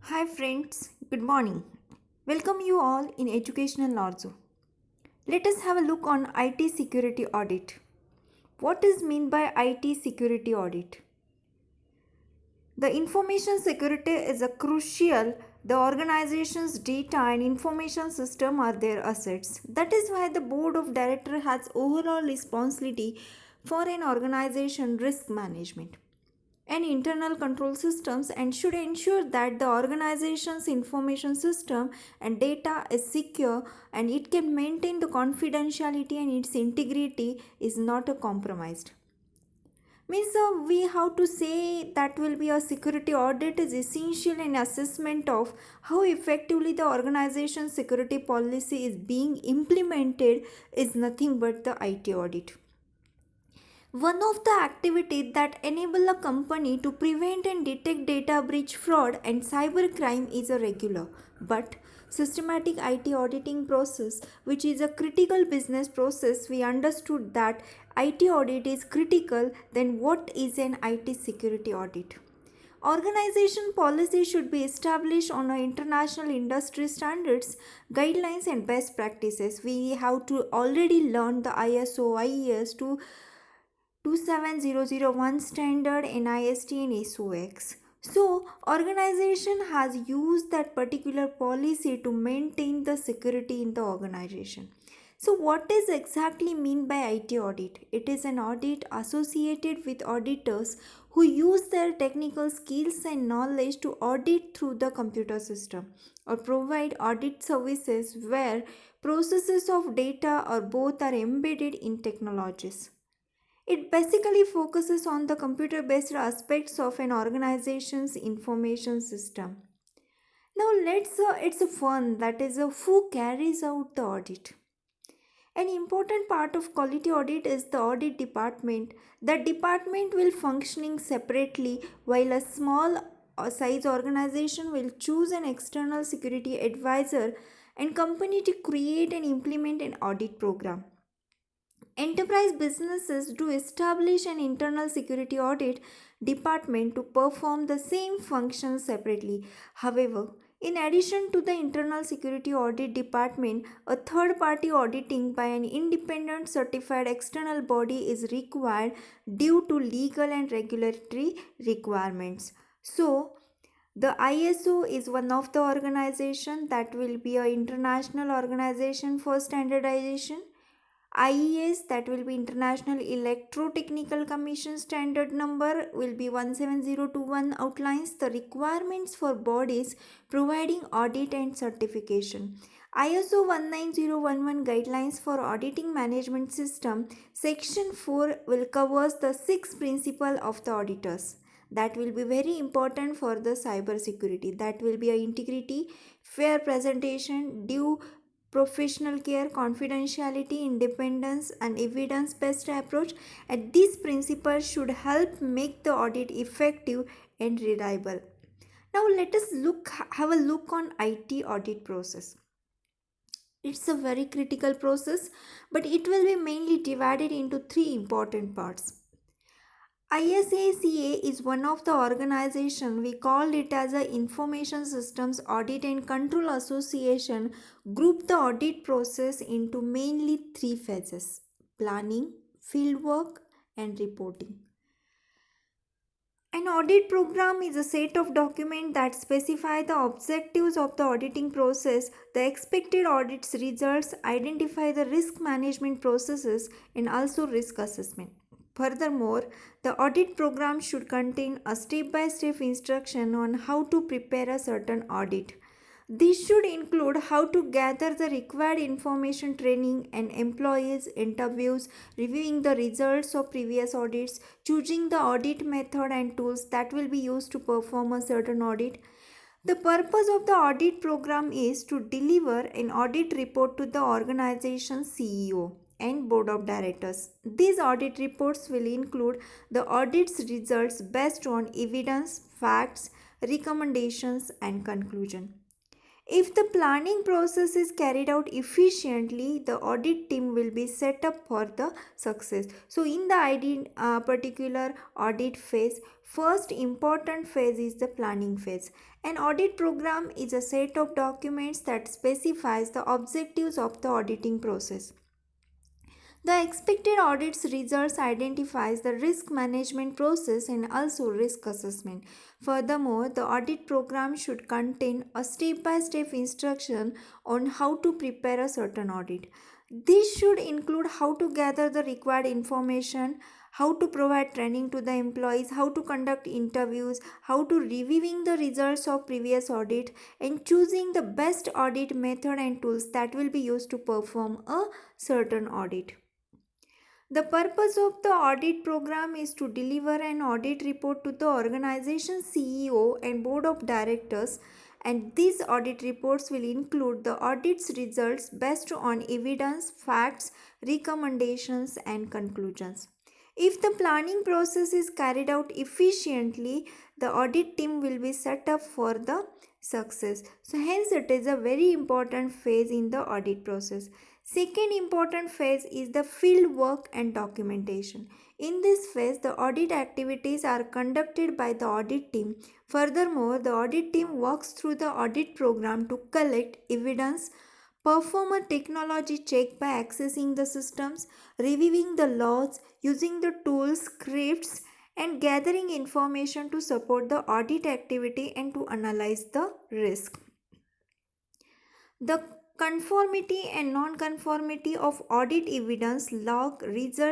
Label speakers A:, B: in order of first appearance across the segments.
A: Hi friends, good morning. Welcome you all in Educational Narzo. Let us have a look on IT security audit. What is mean by IT security audit? The information security is a crucial. The organization's data and information system are their assets. That is why the board of director has overall responsibility for an organization risk management and internal control systems and should ensure that the organization's information system and data is secure and it can maintain the confidentiality and its integrity is not compromised. Means we have to say that will be a security audit is essential in assessment of how effectively the organization's security policy is being implemented is nothing but the IT audit. One of the activities that enable a company to prevent and detect data breach fraud and cybercrime is a regular but systematic IT auditing process, which is a critical business process. We understood that IT audit is critical, then what is an IT security audit? Organization policy should be established on a international industry standards, guidelines and best practices. We have to already learn the ISO, IES to 27001 standard NIST and SOX. So, organization has used that particular policy to maintain the security in the organization. So, what is exactly mean by IT audit? It is an audit associated with auditors who use their technical skills and knowledge to audit through the computer system or provide audit services where processes of data or both are embedded in technologies. It basically focuses on the computer based aspects of an organization's information system. Now it's a fun that is who carries out the audit. An important part of quality audit is the audit department. The department will functioning separately while a small size organization will choose an external security advisor and company to create and implement an audit program. Enterprise businesses do establish an internal security audit department to perform the same functions separately. However, in addition to the internal security audit department, a third party auditing by an independent certified external body is required due to legal and regulatory requirements. So, the ISO is one of the organization that will be an international organization for standardization. IES, that will be International Electrotechnical Commission standard number, will be 17021, outlines the requirements for bodies providing audit and certification. ISO 19011 guidelines for auditing management system, section 4 will covers the six principle of the auditors. That will be very important for the cyber security. That will be a integrity, fair presentation, due professional care, confidentiality, independence, and evidence based approach. And these principles should help make the audit effective and reliable. Now let us have a look on IT audit process. It's a very critical process, but it will be mainly divided into three important parts. ISACA is one of the organization. We call it as a Information Systems Audit and Control Association. Group the audit process into mainly three phases: planning, fieldwork, and reporting. An audit program is a set of documents that specify the objectives of the auditing process, the expected audit's results, identify the risk management processes, and also risk assessment. Furthermore, the audit program should contain a step by step instruction on how to prepare a certain audit. This should include how to gather the required information, training and employees interviews, reviewing the results of previous audits, choosing the audit method and tools that will be used to perform a certain audit. The purpose of the audit program is to deliver an audit report to the organization's CEO and board of directors. These audit reports will include the audit's results based on evidence, facts, recommendations and conclusion. If the planning process is carried out efficiently, the audit team will be set up for the success. So, in the particular audit phase, first important phase is the planning phase. An audit program is a set of documents that specifies the objectives of the auditing process. The expected audit's results identifies the risk management process and also risk assessment. Furthermore, the audit program should contain a step-by-step instruction on how to prepare a certain audit. This should include how to gather the required information, how to provide training to the employees, how to conduct interviews, how to reviewing the results of previous audit, and choosing the best audit method and tools that will be used to perform a certain audit. The purpose of the audit program is to deliver an audit report to the organization CEO and board of directors, and these audit reports will include the audit's results based on evidence, facts, recommendations, and conclusions. If the planning process is carried out efficiently, the audit team will be set up for the success. So, hence, it is a very important phase in the audit process. Second important phase is the field work and documentation. In this phase, the audit activities are conducted by the audit team. Furthermore, the audit team works through the audit program to collect evidence, perform a technology check by accessing the systems, reviewing the laws, using the tools, scripts, and gathering information to support the audit activity and to analyze the risk. The conformity and non-conformity of audit evidence log results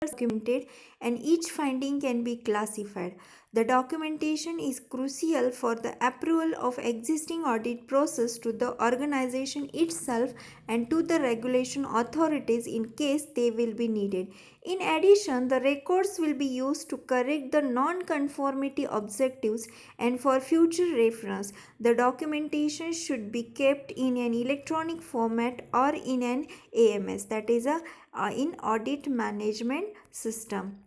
A: documented and each finding can be classified. The documentation is crucial for the approval of existing audit process to the organization itself and to the regulation authorities in case they will be needed. In addition, the records will be used to correct the non-conformity objectives and for future reference. The documentation should be kept in an electronic format or in an AMS, that is a in audit management system.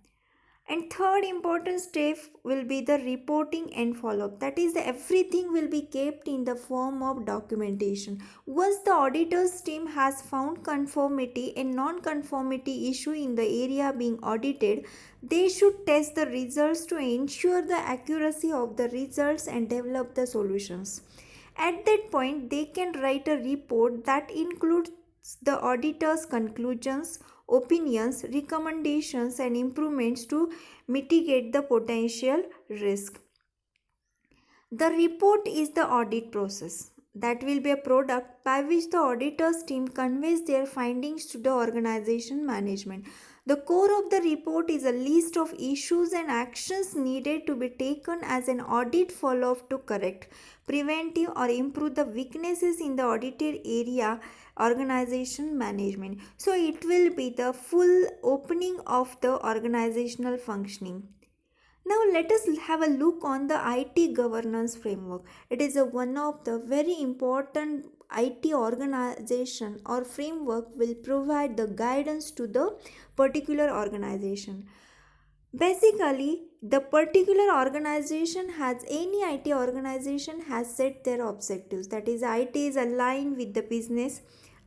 A: And third important step will be the reporting and follow-up. That is, everything will be kept in the form of documentation. Once the auditor's team has found conformity and non-conformity issue in the area being audited, they should test the results to ensure the accuracy of the results and develop the solutions. At that point, they can write a report that includes the auditor's conclusions, opinions, recommendations, and improvements to mitigate the potential risk. The report is the audit process. That will be a product by which the auditor's team conveys their findings to the organization management. The core of the report is a list of issues and actions needed to be taken as an audit follow-up to correct, preventive, or improve the weaknesses in the audited area organization management. So it will be the full opening of the organizational functioning. Now let us have a look on the IT governance framework. It is one of the very important IT organization or framework will provide the guidance to the particular organization. Basically, the particular organization has any IT organization has set their objectives. That is, IT is aligned with the business.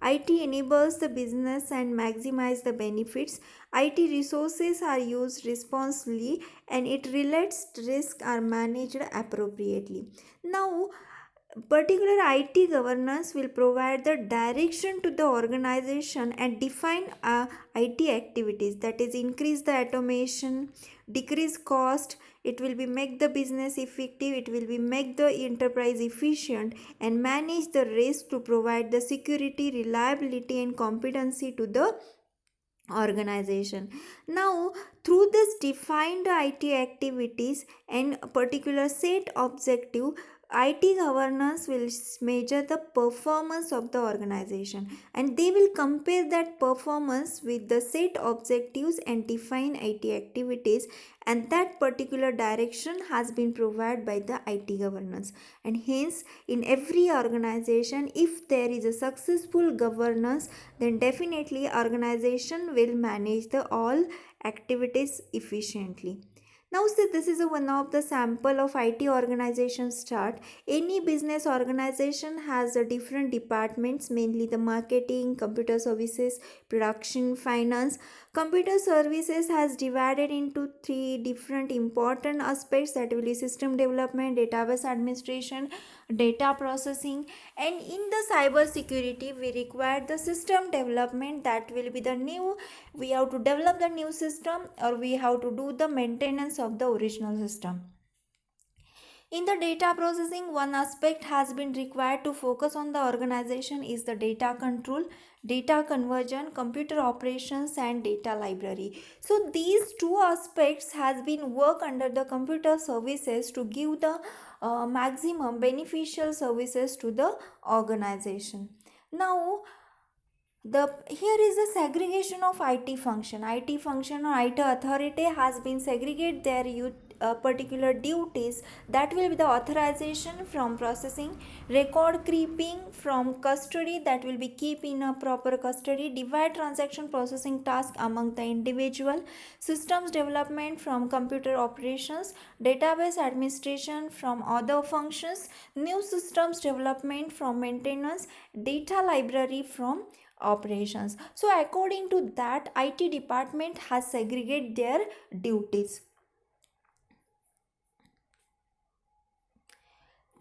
A: IT enables the business and maximize the benefits. IT resources are used responsibly and it relates risks are managed appropriately. Now, particular IT governance will provide the direction to the organization and define IT activities, that is increase the automation, decrease cost, it will be make the business effective, it will be make the enterprise efficient and manage the risk to provide the security, reliability and competency to the organization. Now, through this defined IT activities and a particular set objective, IT governance will measure the performance of the organization and they will compare that performance with the set objectives and define IT activities, and that particular direction has been provided by the IT governance. And hence, in every organization, if there is a successful governance, then definitely organization will manage the all activities efficiently. Now, see, this is one of the sample of IT organizations chart. Any business organization has a different departments, mainly the marketing, computer services, production, finance. Computer services has divided into three different important aspects, that will be system development, database administration, data processing. And in the cyber security, we require the system development, that will be the new, we have to develop the new system or we have to do the maintenance of the original system. In the data processing, one aspect has been required to focus on the organization is the data control, data conversion, computer operations and data library. So these two aspects has been work under the computer services to give the maximum beneficial services to the organization. Now, the here is the segregation of IT function. IT function or IT authority has been segregate their particular duties, that will be the authorization from processing, record keeping from custody, that will be keep in a proper custody, divide transaction processing task among the individual, systems development from computer operations, database administration from other functions, new systems development from maintenance, data library from operations. So according to that, IT department has segregated their duties.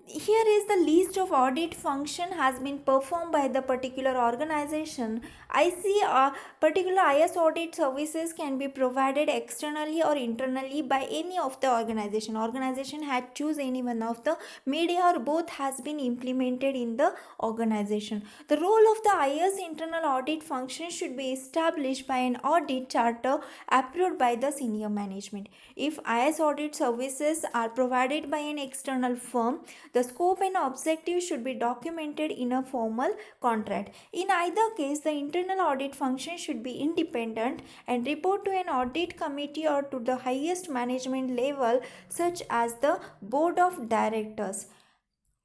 A: Here is the list of audit function has been performed by the particular organization. I see a particular IS audit services can be provided externally or internally by any of the organization. Organization had choose any one of the media or both has been implemented in the organization. The role of the IS internal audit function should be established by an audit charter approved by the senior management. If IS audit services are provided by an external firm, the scope and objective should be documented in a formal contract. In either case, the internal audit function should be independent and report to an audit committee or to the highest management level, such as the board of directors.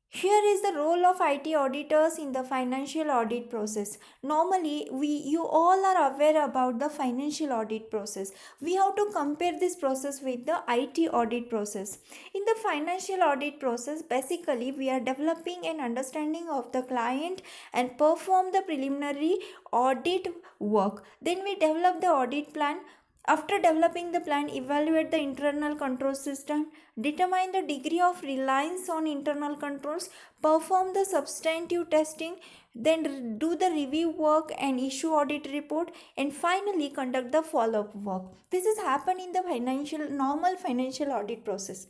A: Here is the role of IT auditors in the financial audit process. Normally, you all are aware about the financial audit process. We have to compare this process with the IT audit process. In the financial audit process, basically we are developing an understanding of the client and perform the preliminary audit work. Then we develop the audit plan. After developing the plan, evaluate the internal control system, determine the degree of reliance on internal controls, perform the substantive testing, then do the review work and issue audit report, and finally conduct the follow-up work. This is happen in the normal financial audit process.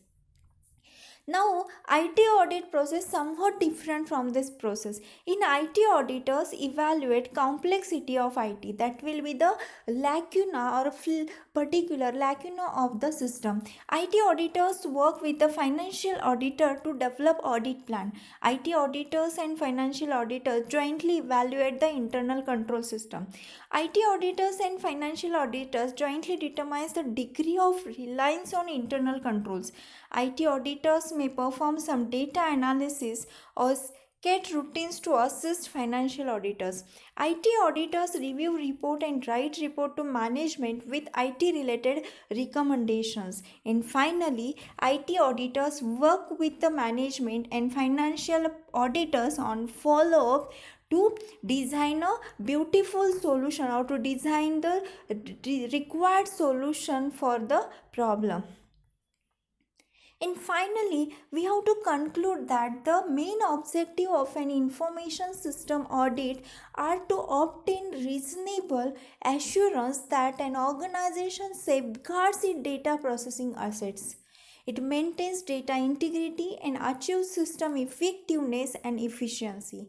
A: Now, IT audit process somewhat different from this process. In IT, auditors evaluate complexity of IT, that will be the lacuna or particular lacuna of the system. IT auditors work with the financial auditor to develop audit plan. IT auditors and financial auditors jointly evaluate the internal control system. IT auditors and financial auditors jointly determines the degree of reliance on internal controls. IT auditors may perform some data analysis or get routines to assist financial auditors. IT auditors review report and write report to management with IT related recommendations. And finally, IT auditors work with the management and financial auditors on follow up to design a beautiful solution or to design the required solution for the problem. And finally, we have to conclude that the main objective of an information system audit are to obtain reasonable assurance that an organization safeguards its data processing assets. It maintains data integrity and achieves system effectiveness and efficiency.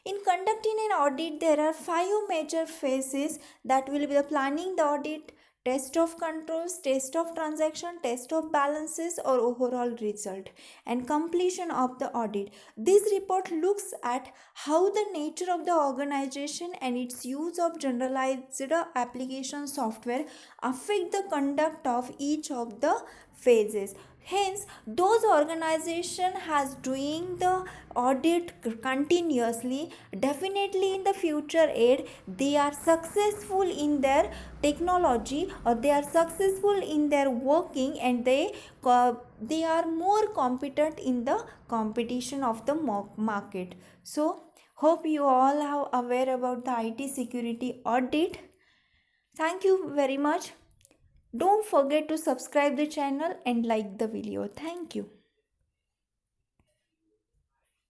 A: In conducting an audit, there are five major phases, that will be the planning the audit, test of controls, test of transaction, test of balances or overall result, and completion of the audit. This report looks at how the nature of the organization and its use of generalized application software affect the conduct of each of the phases. Hence, those organization has doing the audit continuously. Definitely in the future aid, they are successful in their technology, or they are successful in their working, and they are more competent in the competition of the market. So hope you all are aware about the IT security audit. Thank you very much. Don't forget to subscribe the channel and like the video. Thank you.